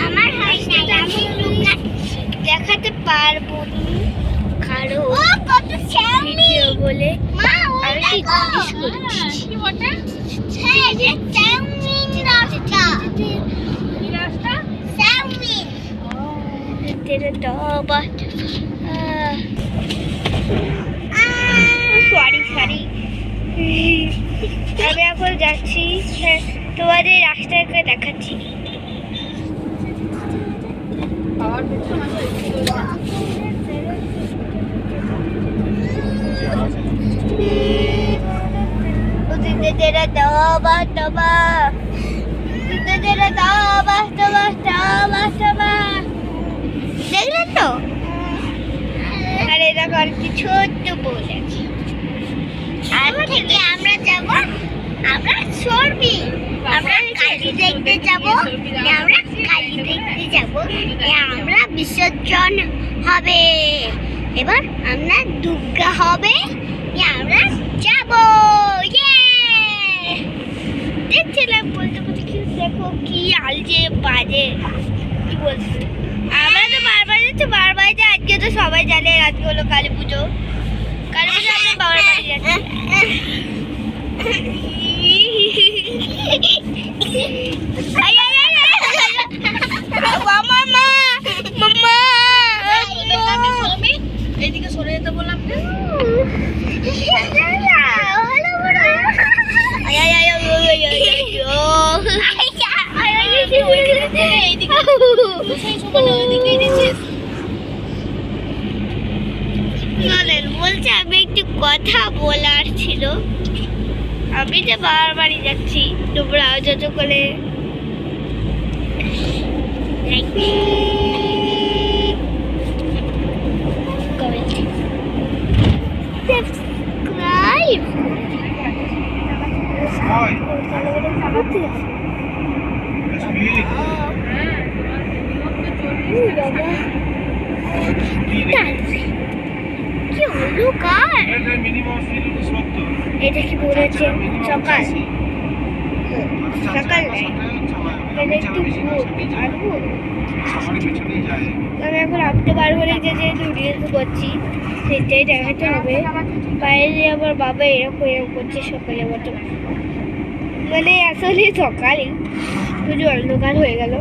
আমার রাস্তাটা আমি দেখাতে পারবো কারো কত ভিডিও বলে আমি জিজ্ঞেস করছি সরি আমি এখন যাচ্ছি তোমাদের রাস্তাকে দেখাচ্ছি। দেখলেন তো? আরে দেখো আর কি ছোট্ট বল আছে। আর থেকে আমরা যাব, আমরা সরবি, আমরা কালী দেখতে যাব, আমরা কালী দেখতে যাব, আমরা বিসর্জন হবে, এবার আমরা দুর্গা হবে, আমরা যাব। দেখছিলাম বলতে বলতে কি দেখো কি আলজে বাজে কি বলছো। আমরা তো বারবার যাচ্ছি, বারবার যে আজকে তো সবাই জানে আজকে হলো কালী পুজো। কালী পুজো আমরা বাবার বাড়ি যাচ্ছি। এইদিকে সরে যেতে বললাম বলছে আমি একটু কথা বলার ছিল। আমি যে বারবারই যাচ্ছি তোমরা যত করে সাবস্ক্রাইব কি হলো কার এটা কি বলেছে সকাল সকাল আমি এখন আপনি বার করে যে রিলস করছি সেটাই দেখাতে হবে। বাইরে আমার বাবা এরকম করছে সকালে মতো, মানে আসলে সকালই শুধু অন্ধকার হয়ে গেল,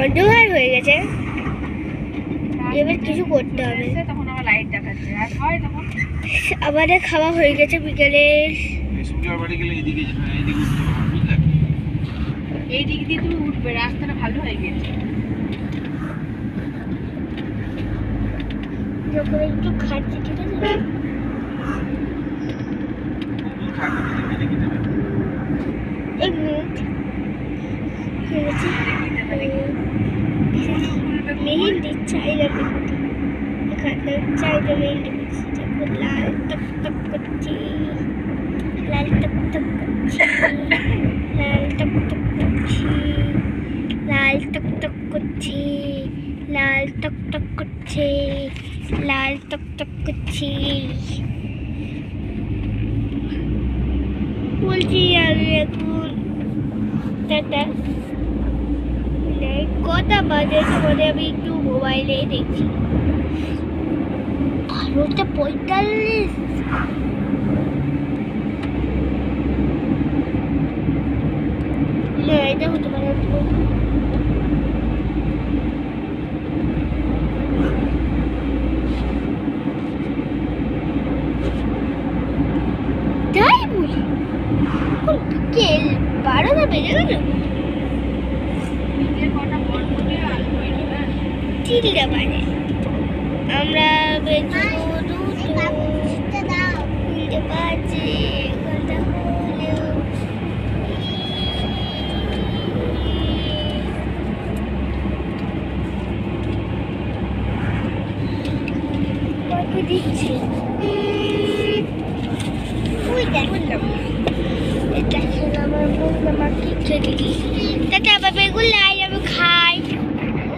অন্ধকার হয়ে গেছে, এবার কিছু করতে হবে। তখন আমার লাইট দেখাচ্ছে আর হয় তখন আমাদের খাওয়া হয়ে গেছে বিকেলে। এই দিক দিয়ে তুমি উঠবে, রাস্তাটা ভালো হয়ে গেছে। যখন একটু খাচ্ছি ঠিক আছে এক মিনিট মেহেন্দি চাইলে এখানে চাইলে মেহেন্দি লাল টক টক করছি, লাল টক টক করছি, লাল টক টক করছি, লাল টক টক করছি, লাল টক টক করছে, লাল টক টক করছি বলছি। আমি এখন টাটা কটা বাজে তোমাদের আমি একটু মোবাইলে দেখছি 12:45। না এটা হতে পারে তাই বলি 12টা বেজে গেল। চিল্লা বাজে আমরা দিচ্ছি এটা ছিল আমার বন্ধু আমাকে খেতে দিই তাতে আবার বেগুন লাই আমি খা